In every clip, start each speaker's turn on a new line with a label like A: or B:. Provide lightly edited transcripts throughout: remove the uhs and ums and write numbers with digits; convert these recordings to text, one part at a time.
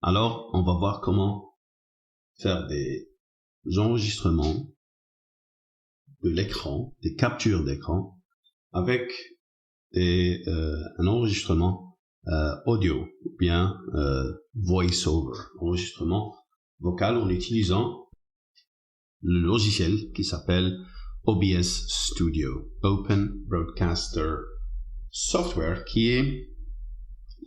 A: Alors, on va voir comment faire des enregistrements de l'écran, des captures d'écran, avec un enregistrement audio, ou bien voice-over, enregistrement vocal en utilisant le logiciel qui s'appelle OBS Studio, Open Broadcaster Software, qui est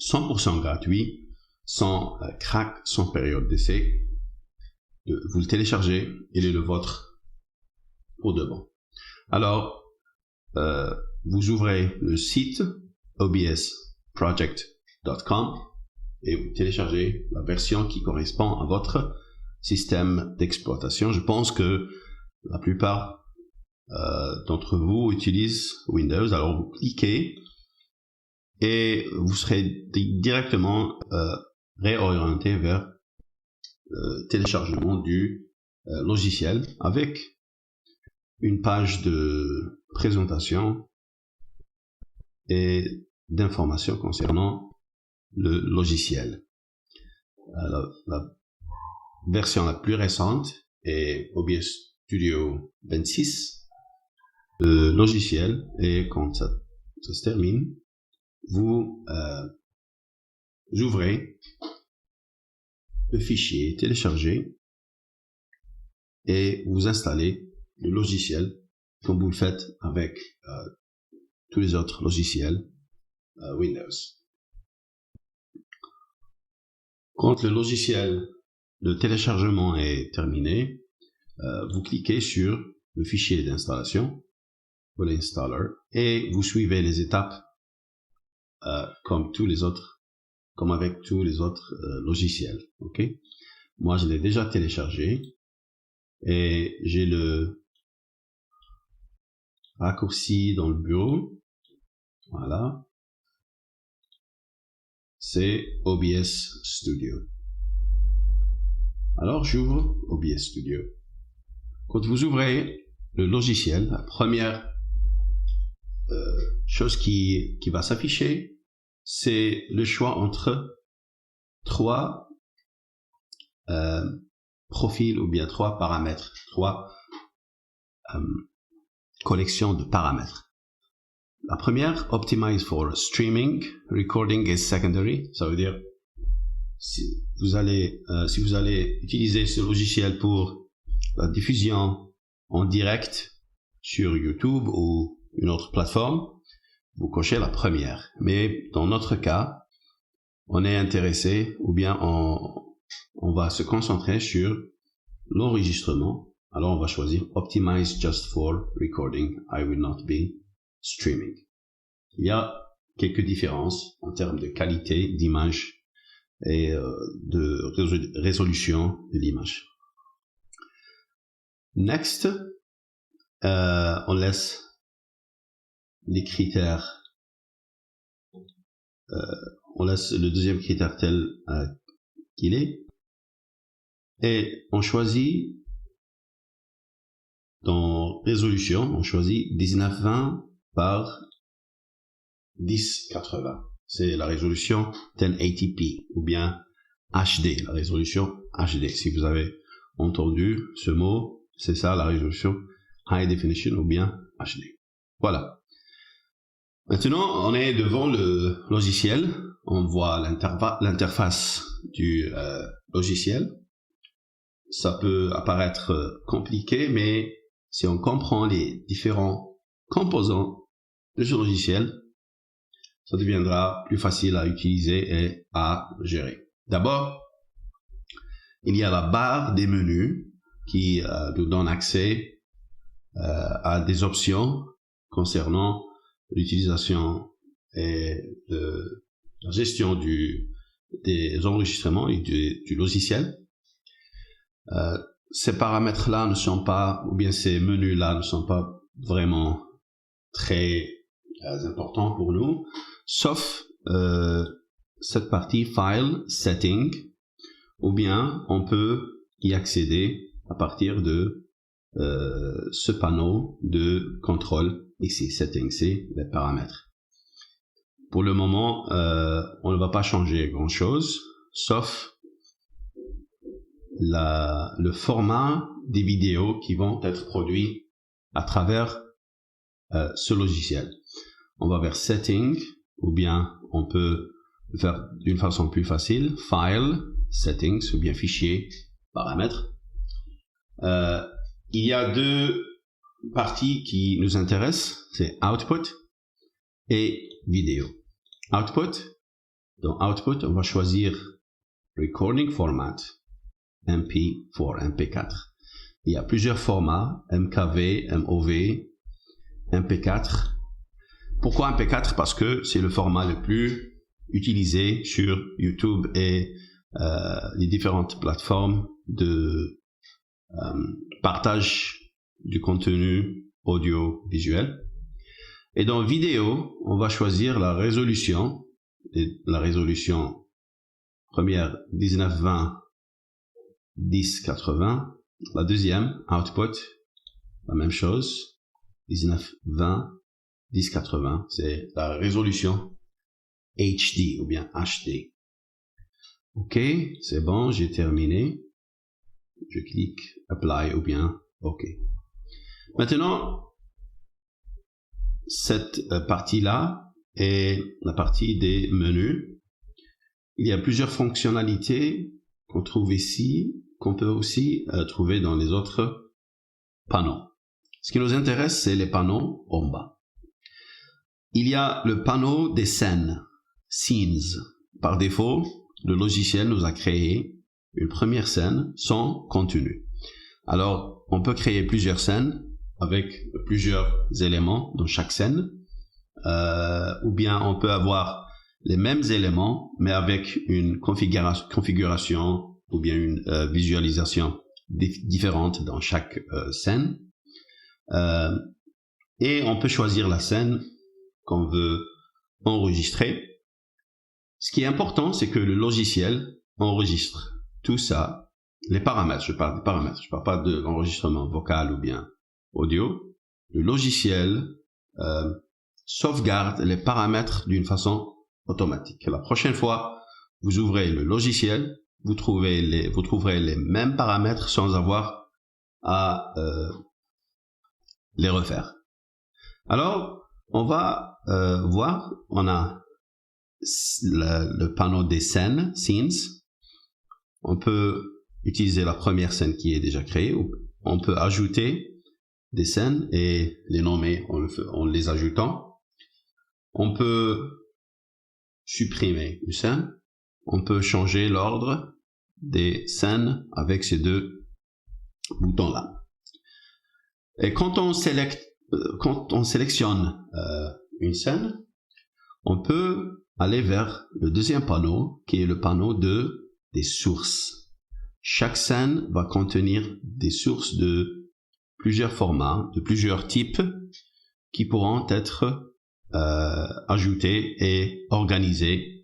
A: 100% gratuit, sans crack, sans période d'essai. Vous le téléchargez, il est le vôtre pour de bon. Alors, vous ouvrez le site obsproject.com et vous téléchargez la version qui correspond à votre système d'exploitation. Je pense que la plupart d'entre vous utilisent Windows, alors vous cliquez et vous serez directement réorienté vers téléchargement du logiciel avec une page de présentation et d'informations concernant le logiciel. La version la plus récente est OBS Studio 26. Le logiciel, et quand ça se termine, vous ouvrez le fichier téléchargé et vous installez le logiciel comme vous le faites avec tous les autres logiciels Windows. Quand le logiciel de téléchargement est terminé, vous cliquez sur le fichier d'installation, ou l'installer, et vous suivez les étapes comme avec tous les autres logiciels. Ok? Moi, je l'ai déjà téléchargé et j'ai le raccourci dans le bureau. Voilà. C'est OBS Studio. Alors, j'ouvre OBS Studio. Quand vous ouvrez le logiciel, la première chose qui va s'afficher, c'est le choix entre trois profils ou bien trois paramètres, trois collections de paramètres. La première, Optimize for Streaming, Recording is Secondary. Ça veut dire si vous allez utiliser ce logiciel pour la diffusion en direct sur YouTube ou une autre plateforme, vous cochez la première. Mais dans notre cas, on est intéressé ou bien on va se concentrer sur l'enregistrement. Alors on va choisir Optimize just for recording. I will not be streaming. Il y a quelques différences en termes de qualité d'image et de résolution de l'image. Next, on laisse les critères, on laisse le deuxième critère tel qu'il est, et on choisit dans résolution, on choisit 1920 par 1080. C'est la résolution 1080p ou bien HD, la résolution HD. Si vous avez entendu ce mot, c'est ça la résolution High Definition ou bien HD. Voilà. Maintenant, on est devant le logiciel. On voit l'interface du logiciel. Ça peut apparaître compliqué, mais si on comprend les différents composants de ce logiciel, ça deviendra plus facile à utiliser et à gérer. D'abord, il y a la barre des menus qui nous donne accès à des options concernant l'utilisation et la gestion des enregistrements et du logiciel. Ces paramètres-là ne sont pas, ou bien ces menus-là ne sont pas vraiment très importants pour nous, sauf cette partie File Setting, ou bien on peut y accéder à partir de ce panneau de contrôle ici, Setting, c'est les paramètres. pour le moment, on ne va pas changer grand-chose, sauf le format des vidéos qui vont être produits à travers ce logiciel. On va vers Setting, ou bien on peut le faire d'une façon plus facile, File, Settings, ou bien Fichier, Paramètres. Il y a deux parties qui nous intéressent, c'est Output et Vidéo. Output, dans Output, on va choisir Recording Format, MP4, MP4. Il y a plusieurs formats, MKV, MOV, MP4. Pourquoi MP4? Parce que c'est le format le plus utilisé sur YouTube et les différentes plateformes de partage du contenu audiovisuel. Et dans vidéo, on va choisir la résolution. Et la résolution première 1920 1080. La deuxième, output, la même chose, 1920 1080. C'est la résolution HD ou bien HD. Ok, c'est bon, j'ai terminé. Je clique Apply ou bien OK. Maintenant, cette partie-là est la partie des menus. Il y a plusieurs fonctionnalités qu'on trouve ici, qu'on peut aussi trouver dans les autres panneaux. Ce qui nous intéresse, c'est les panneaux en bas. Il y a le panneau des scènes, Scenes. Par défaut, le logiciel nous a créé une première scène sans contenu. Alors, on peut créer plusieurs scènes avec plusieurs éléments dans chaque scène, ou bien on peut avoir les mêmes éléments, mais avec une configuration ou bien une visualisation différente dans chaque scène. Et on peut choisir la scène qu'on veut enregistrer. Ce qui est important, c'est que le logiciel enregistre tout ça, les paramètres, je parle des paramètres, je parle pas de l'enregistrement vocal ou bien audio. Le logiciel sauvegarde les paramètres d'une façon automatique. La prochaine fois, vous ouvrez le logiciel, vous trouverez les mêmes paramètres sans avoir à les refaire. Alors, on va voir, on a le panneau des scènes, Scenes. On peut utiliser la première scène qui est déjà créée, ou on peut ajouter des scènes et les nommer en les ajoutant. On peut supprimer une scène. On peut changer l'ordre des scènes avec ces deux boutons-là. Et quand on sélectionne une scène, on peut aller vers le deuxième panneau, qui est le panneau des sources. Chaque scène va contenir des sources de plusieurs formats, de plusieurs types, qui pourront être ajoutées et organisées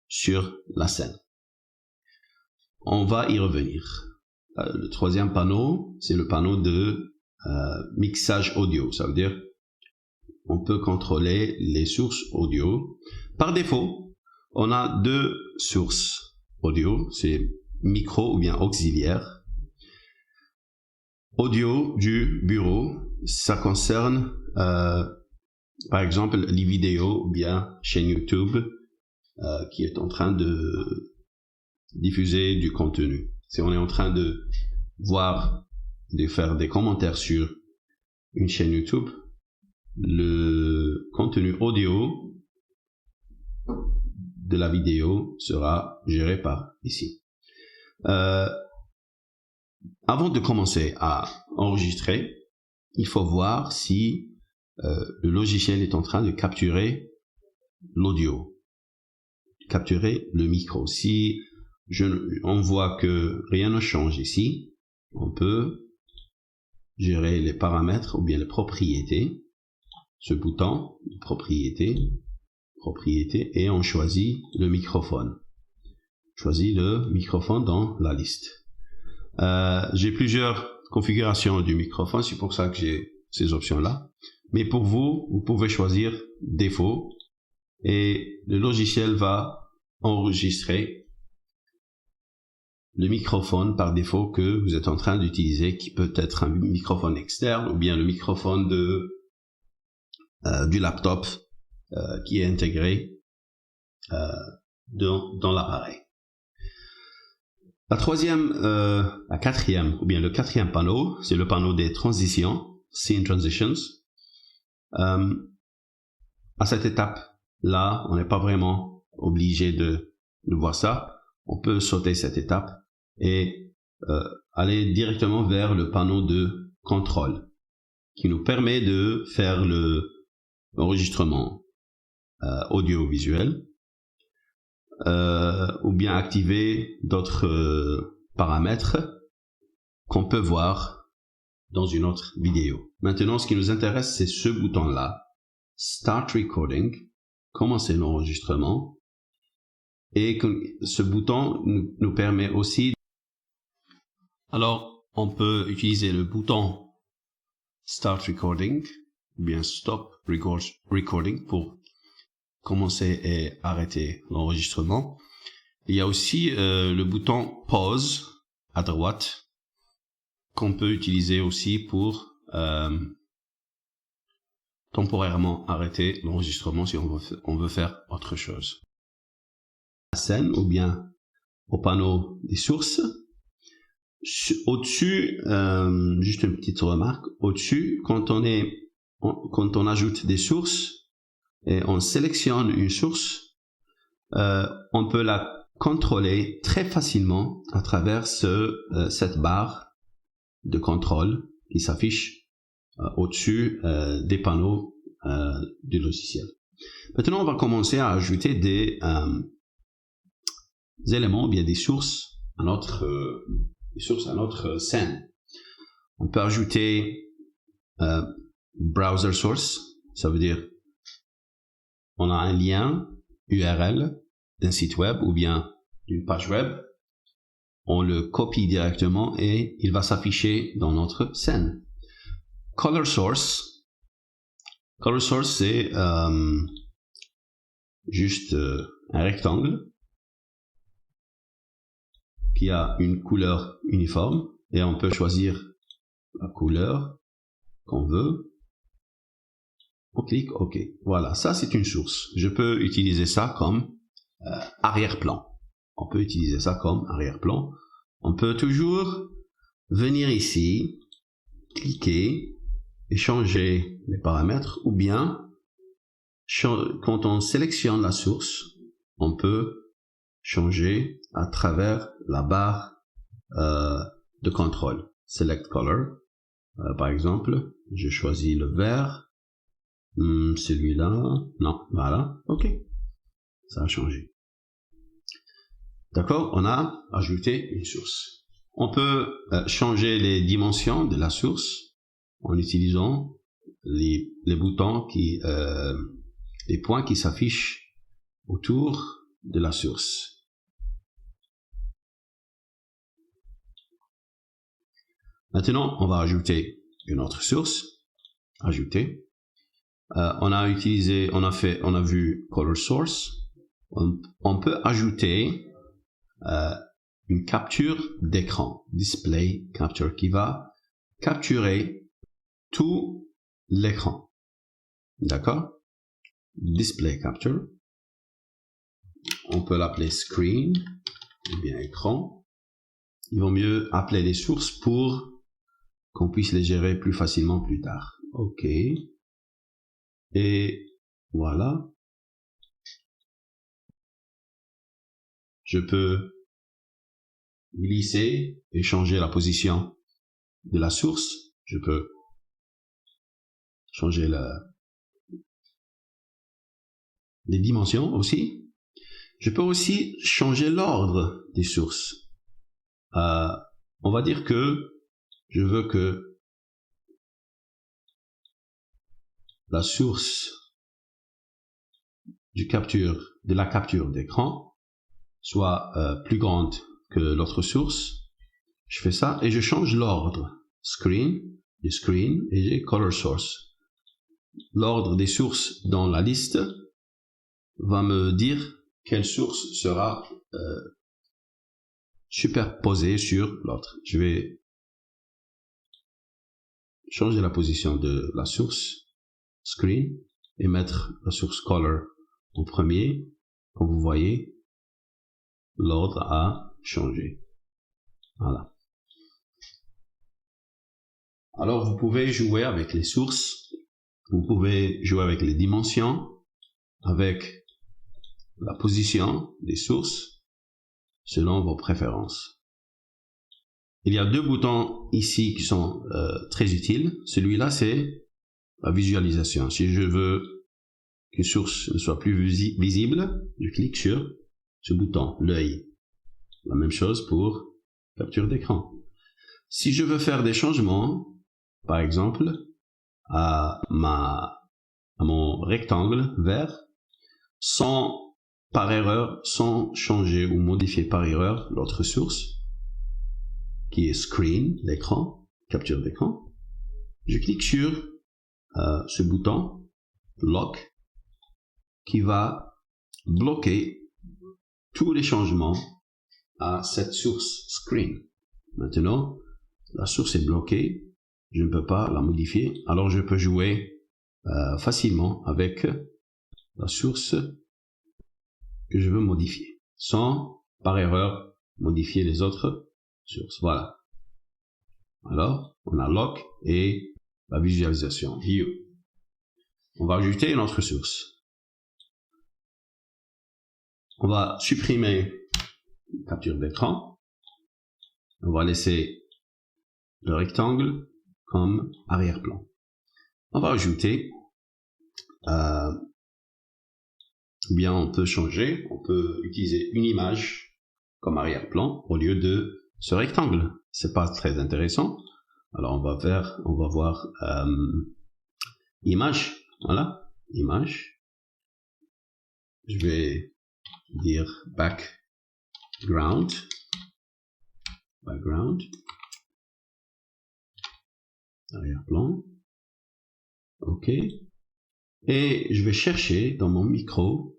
A: sur la scène. On va y revenir. Le troisième panneau, c'est le panneau de mixage audio. Ça veut dire on peut contrôler les sources audio. Par défaut, on a deux sources audio, c'est micro ou bien auxiliaire. Audio du bureau, ça concerne par exemple les vidéos ou bien chaîne YouTube qui est en train de diffuser du contenu. Si on est en train de faire des commentaires sur une chaîne YouTube, le contenu audio de la vidéo sera géré par ici. Avant de commencer à enregistrer, il faut voir si le logiciel est en train de capturer l'audio, capturer le micro. Si on voit que rien ne change ici, on peut gérer les paramètres ou bien les propriétés. Ce bouton de propriété, et on choisit le microphone. Choisis le microphone dans la liste. J'ai plusieurs configurations du microphone, c'est pour ça que j'ai ces options-là. Mais pour vous, vous pouvez choisir défaut et le logiciel va enregistrer le microphone par défaut que vous êtes en train d'utiliser, qui peut être un microphone externe ou bien le microphone du laptop qui est intégré dans l'appareil. La quatrième, ou bien le quatrième panneau, c'est le panneau des transitions, Scene Transitions. À cette étape-là, on n'est pas vraiment obligé de voir ça. On peut sauter cette étape et aller directement vers le panneau de contrôle, qui nous permet de faire l'enregistrement audiovisuel, ou bien activer d'autres paramètres qu'on peut voir dans une autre vidéo. Maintenant, ce qui nous intéresse, c'est ce bouton-là, Start Recording, commencer l'enregistrement, et ce bouton nous permet aussi. Alors, on peut utiliser le bouton Start Recording, ou bien Stop Recording pour commencer et arrêter l'enregistrement. Il y a aussi le bouton Pause à droite qu'on peut utiliser aussi pour temporairement arrêter l'enregistrement si on veut faire autre chose. La scène ou bien au panneau des sources. Au-dessus, juste une petite remarque, au-dessus, quand on ajoute des sources, et on sélectionne une source, on peut la contrôler très facilement à travers cette barre de contrôle qui s'affiche au-dessus des panneaux du logiciel. Maintenant, on va commencer à ajouter des éléments, bien des sources à notre scène. On peut ajouter browser source, ça veut dire on a un lien URL d'un site web ou bien d'une page web, on le copie directement et il va s'afficher dans notre scène. Color source, c'est juste un rectangle qui a une couleur uniforme et on peut choisir la couleur qu'on veut. On clique OK. Voilà, ça c'est une source. Je peux utiliser ça comme arrière-plan. On peut utiliser ça comme arrière-plan. On peut toujours venir ici, cliquer et changer les paramètres, ou bien quand on sélectionne la source, on peut changer à travers la barre de contrôle. Select Color. Par exemple, je choisis le vert. Celui-là, non, voilà, OK, ça a changé. D'accord, on a ajouté une source. On peut changer les dimensions de la source en utilisant les boutons les points qui s'affichent autour de la source. Maintenant, on va ajouter une autre source. Ajouter. On a vu color source. On peut ajouter une capture d'écran, display capture, qui va capturer tout l'écran. D'accord? Display capture. On peut l'appeler screen ou bien écran. Il vaut mieux appeler les sources pour qu'on puisse les gérer plus facilement plus tard. OK. Et voilà. Je peux glisser et changer la position de la source. Je peux changer les dimensions aussi. Je peux aussi changer l'ordre des sources. On va dire que je veux que la source de la capture d'écran soit plus grande que l'autre source. Je fais ça et je change l'ordre. Screen, et j'ai color source. L'ordre des sources dans la liste va me dire quelle source sera superposée sur l'autre. Je vais changer la position de la source screen et mettre la source color en premier. Comme vous voyez, l'ordre a changé. Voilà. Alors, vous pouvez jouer avec les sources, vous pouvez jouer avec les dimensions, avec la position des sources, selon vos préférences. Il y a deux boutons ici qui sont très utiles. Celui-là, c'est la visualisation. Si je veux qu'une source ne soit plus visible, je clique sur ce bouton, l'œil. La même chose pour capture d'écran. Si je veux faire des changements, par exemple, à mon rectangle vert, sans changer ou modifier par erreur l'autre source, qui est screen, l'écran, capture d'écran, je clique sur ce bouton, lock, qui va bloquer tous les changements à cette source screen. Maintenant, la source est bloquée, je ne peux pas la modifier, alors je peux jouer facilement avec la source que je veux modifier, sans, par erreur, modifier les autres sources. Voilà. Alors, on a lock et la visualisation, view. On va ajouter une autre source. On va supprimer la capture d'écran. On va laisser le rectangle comme arrière-plan. On va ajouter, bien on peut changer, on peut utiliser une image comme arrière-plan au lieu de ce rectangle. C'est pas très intéressant. Alors on va voir image, voilà, image. Je vais dire background, arrière-plan, ok, et je vais chercher dans mon micro,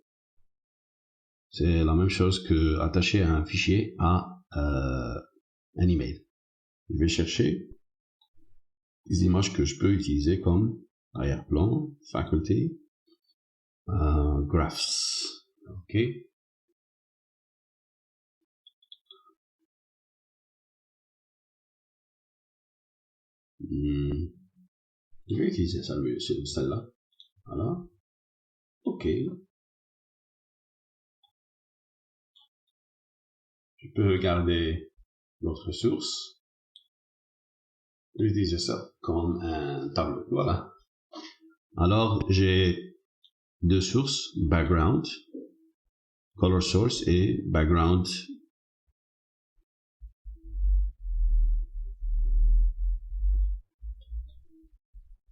A: c'est la même chose que attacher un fichier à un email. Je vais chercher les images que je peux utiliser comme arrière-plan, faculty, graphs, ok. Je vais utiliser celle-là. Voilà. Ok. Je peux regarder l'autre source. Je vais utiliser ça comme un tableau. Voilà. Alors, j'ai deux sources, background, color source et background.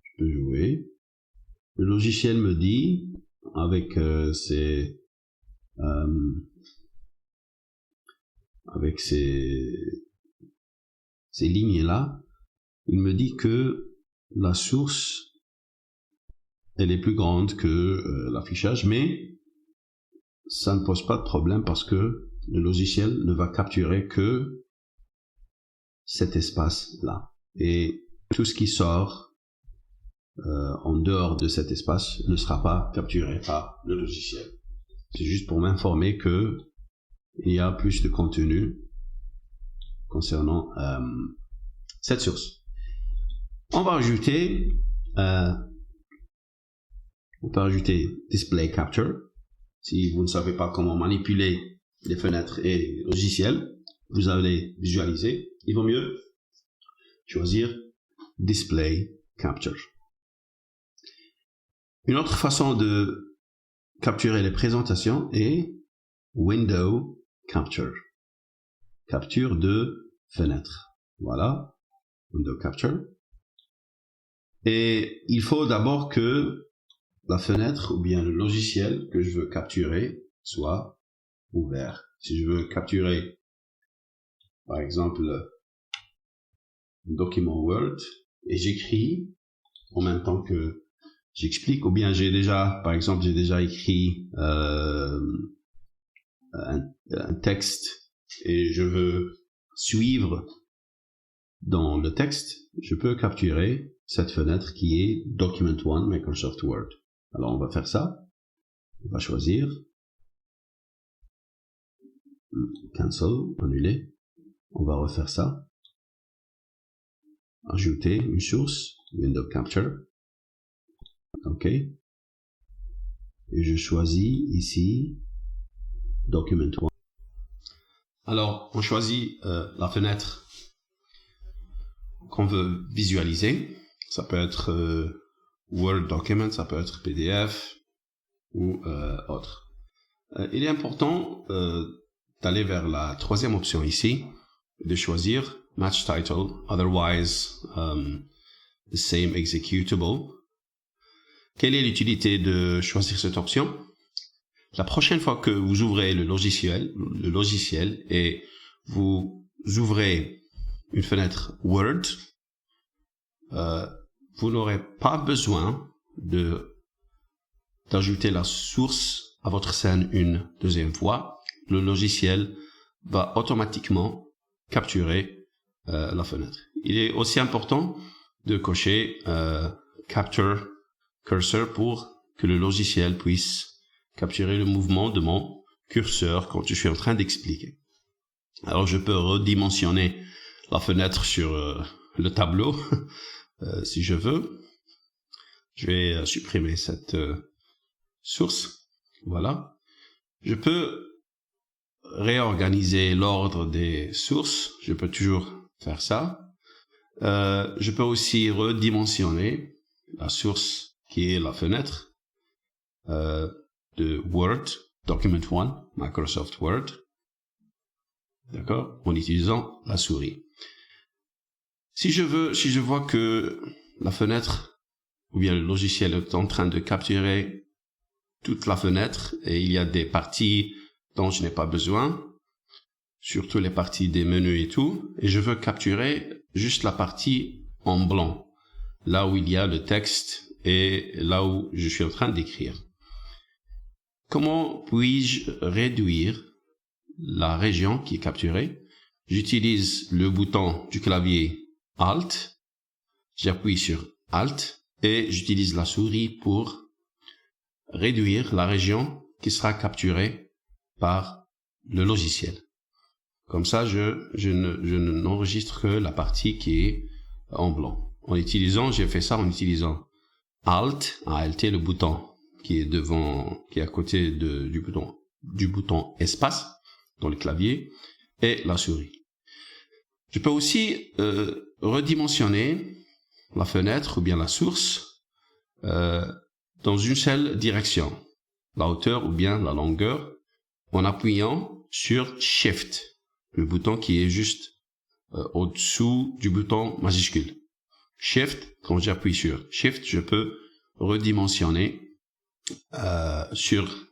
A: Je peux jouer. Le logiciel me dit, avec ces lignes-là, il me dit que la source, elle est plus grande que l'affichage, mais ça ne pose pas de problème parce que le logiciel ne va capturer que cet espace-là. Et tout ce qui sort en dehors de cet espace ne sera pas capturé par le logiciel. C'est juste pour m'informer que il y a plus de contenu concernant cette source. On va ajouter display capture. Si vous ne savez pas comment manipuler les fenêtres et les logiciels, vous allez visualiser. Il vaut mieux choisir display capture. Une autre façon de capturer les présentations est window capture. Capture de fenêtre. Voilà, window capture. Et il faut d'abord que la fenêtre ou bien le logiciel que je veux capturer soit ouvert. Si je veux capturer, par exemple, un document Word et j'écris en même temps que j'explique, ou bien par exemple, j'ai déjà écrit un texte et je veux suivre dans le texte, je peux capturer cette fenêtre qui est Document 1 Microsoft Word. Alors on va faire ça, on va choisir Cancel, annuler, on va refaire ça, ajouter une source, Window Capture, ok, et je choisis ici Document 1. Alors on choisit la fenêtre qu'on veut visualiser, ça peut être Word Document, ça peut être PDF ou autre. Il est important d'aller vers la troisième option ici, de choisir Match Title, otherwise the same executable. Quelle est l'utilité de choisir cette option? La prochaine fois que vous ouvrez le logiciel et vous ouvrez une fenêtre Word, vous n'aurez pas besoin d'ajouter la source à votre scène une deuxième fois. Le logiciel va automatiquement capturer la fenêtre. Il est aussi important de cocher Capture Cursor pour que le logiciel puisse capturer le mouvement de mon curseur quand je suis en train d'expliquer. Alors je peux redimensionner la fenêtre sur le tableau si je veux. Je vais supprimer cette source. Voilà. Je peux réorganiser l'ordre des sources. Je peux toujours faire ça. Je peux aussi redimensionner la source qui est la fenêtre de Word, Document 1, Microsoft Word. D'accord? En utilisant la souris. Si je vois que la fenêtre ou bien le logiciel est en train de capturer toute la fenêtre et il y a des parties dont je n'ai pas besoin, surtout les parties des menus et tout, et je veux capturer juste la partie en blanc, là où il y a le texte et là où je suis en train d'écrire. Comment puis-je réduire la région qui est capturée? J'utilise le bouton du clavier Alt, j'appuie sur Alt et j'utilise la souris pour réduire la région qui sera capturée par le logiciel. Comme ça, je n'enregistre que la partie qui est en blanc. J'ai fait ça en utilisant Alt, le bouton qui est à côté du bouton espace dans le clavier et la souris. Je peux aussi redimensionner la fenêtre ou bien la source dans une seule direction, la hauteur ou bien la longueur, en appuyant sur Shift, le bouton qui est juste au-dessous du bouton majuscule. Shift, quand j'appuie sur Shift, je peux redimensionner sur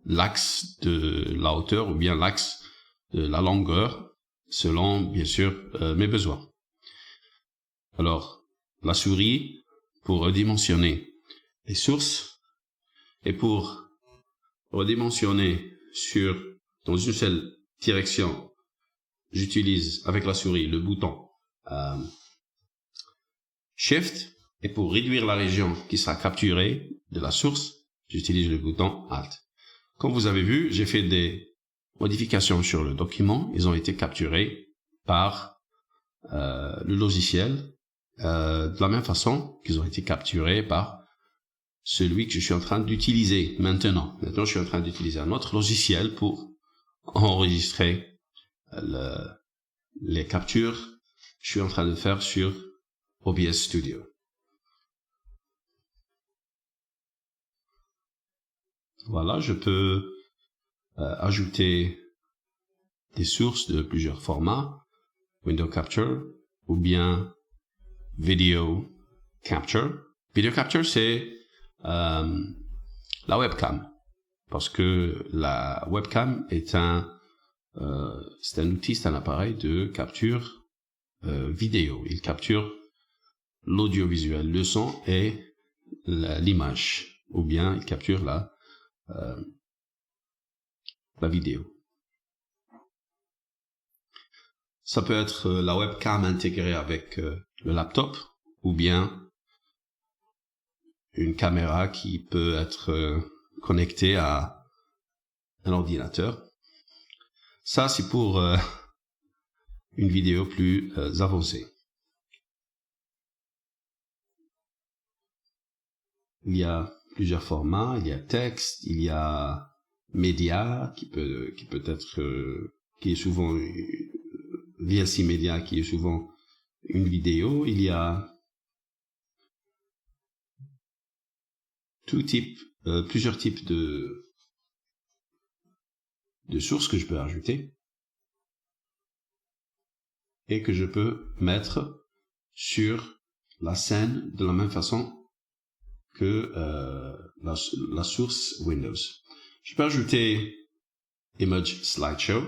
A: l'axe de la hauteur ou bien l'axe de la longueur, selon, bien sûr, mes besoins. Alors, la souris pour redimensionner les sources et pour redimensionner dans une seule direction, j'utilise avec la souris le bouton Shift, et pour réduire la région qui sera capturée de la source, j'utilise le bouton Alt. Comme vous avez vu, j'ai fait des modifications sur le document. Ils ont été capturés par le logiciel de la même façon qu'ils ont été capturés par celui que je suis en train d'utiliser maintenant. Maintenant, je suis en train d'utiliser un autre logiciel pour enregistrer les captures que je suis en train de faire sur OBS Studio. Voilà, je peux ajouter des sources de plusieurs formats, Window Capture ou bien Video Capture. Video Capture, c'est la webcam, parce que la webcam est un outil, c'est un appareil de capture vidéo. Il capture l'audiovisuel, le son et l'image, ou bien il capture la vidéo. Ça peut être la webcam intégrée avec le laptop, ou bien une caméra qui peut être connectée à un ordinateur. Ça, c'est pour une vidéo plus avancée. Il y a plusieurs formats, il y a texte, il y a média qui peut être qui est souvent VLC Media qui est souvent une vidéo, il y a plusieurs types de sources que je peux ajouter et que je peux mettre sur la scène de la même façon que la source Windows. Je peux ajouter Image Slideshow.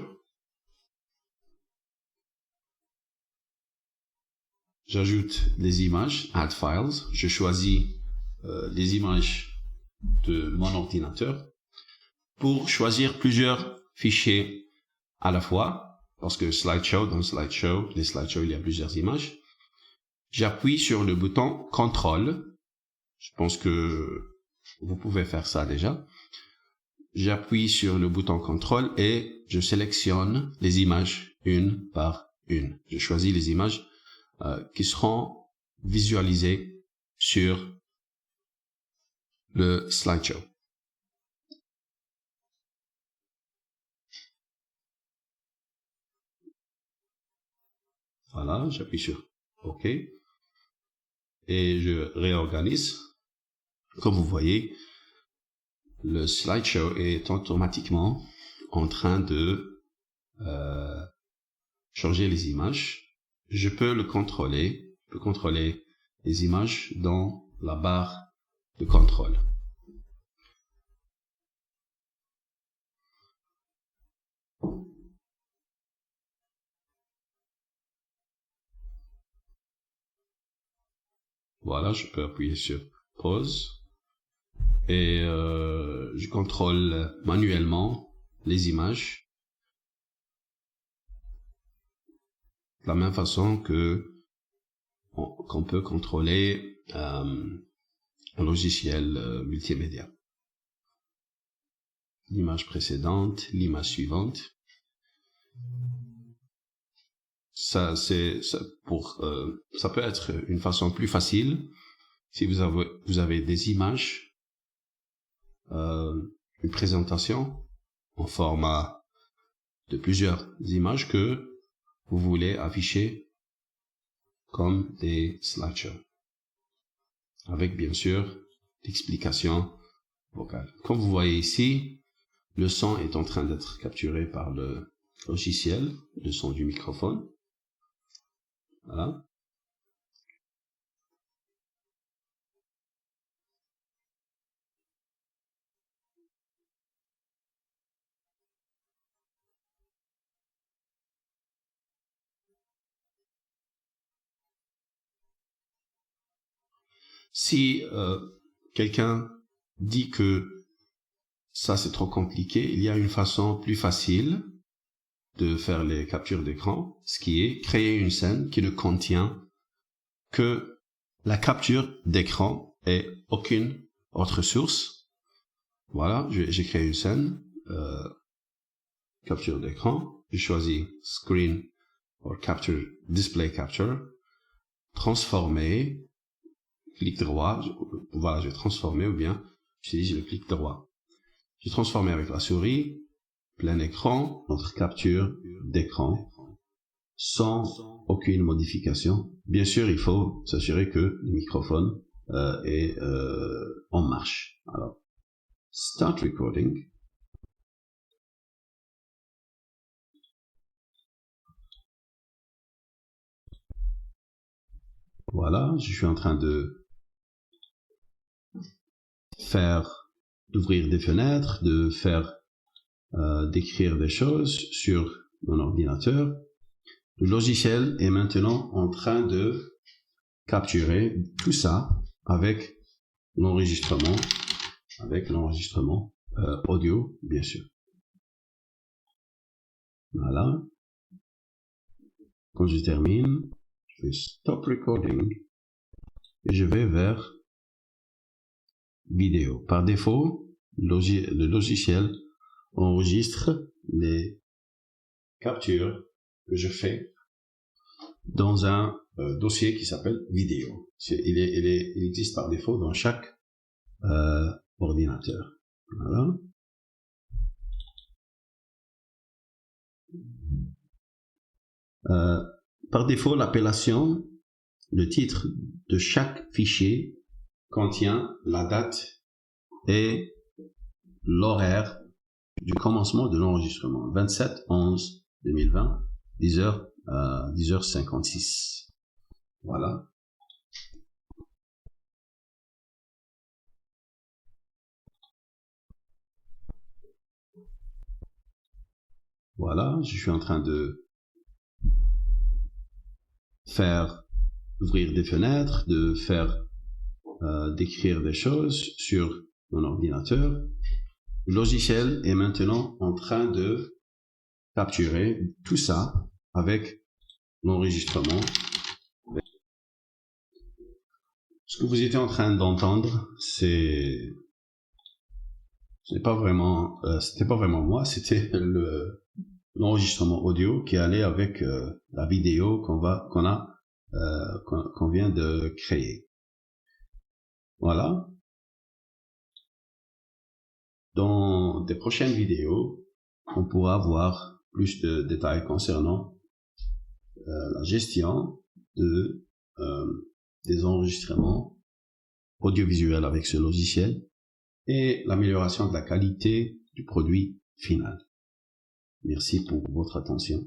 A: J'ajoute les images, Add Files. Je choisis les images de mon ordinateur pour choisir plusieurs fichiers à la fois, parce que dans les slideshows, il y a plusieurs images. J'appuie sur le bouton Contrôle. Je pense que vous pouvez faire ça déjà. J'appuie sur le bouton Contrôle et je sélectionne les images une par une. Je choisis les images qui seront visualisées sur le slideshow. Voilà, j'appuie sur OK. Et je réorganise. Comme vous voyez, le slideshow est automatiquement en train de changer les images. Je peux contrôler les images dans la barre de contrôle. Voilà, je peux appuyer sur pause et je contrôle manuellement les images de la même façon qu'on peut contrôler un logiciel multimédia. L'image précédente, l'image suivante. Ça peut être une façon plus facile si vous avez des images, une présentation en format de plusieurs images que vous voulez afficher comme des slideshows, avec bien sûr l'explication vocale. Comme vous voyez ici, le son est en train d'être capturé par le logiciel, le son du microphone. Voilà. Si quelqu'un dit que ça c'est trop compliqué, il y a une façon plus facile de faire les captures d'écran, ce qui est créer une scène qui ne contient que la capture d'écran et aucune autre source. Voilà, j'ai créé une scène, capture d'écran, je choisis Screen or Capture, Display Capture, transformer, clic droit, voilà, je vais transformer ou bien j'utilise le clic droit. J'ai transformé avec la souris, plein écran, notre capture d'écran, sans aucune modification. Bien sûr, il faut s'assurer que le microphone est en marche. Alors, Start Recording. Voilà, je suis en train d'ouvrir des fenêtres, d'écrire des choses sur mon ordinateur. Le logiciel est maintenant en train de capturer tout ça avec l'enregistrement, audio, bien sûr. Voilà. Quand je termine, je fais Stop Recording et je vais vers vidéo. Par défaut, le logiciel enregistre les captures que je fais dans un dossier qui s'appelle vidéo. Il existe par défaut dans chaque ordinateur. Voilà. Par défaut, l'appellation, le titre de chaque fichier contient la date et l'horaire du commencement de l'enregistrement. 27/11/2020, 10h56. Voilà. Voilà, je suis en train de ouvrir des fenêtres, d'écrire des choses sur mon ordinateur. Le logiciel est maintenant en train de capturer tout ça avec l'enregistrement. Ce que vous étiez en train d'entendre, c'était pas vraiment moi, c'était l'enregistrement audio qui allait avec la vidéo qu'on vient de créer. Voilà. Dans des prochaines vidéos, on pourra voir plus de détails concernant la gestion des enregistrements audiovisuels avec ce logiciel et l'amélioration de la qualité du produit final. Merci pour votre attention.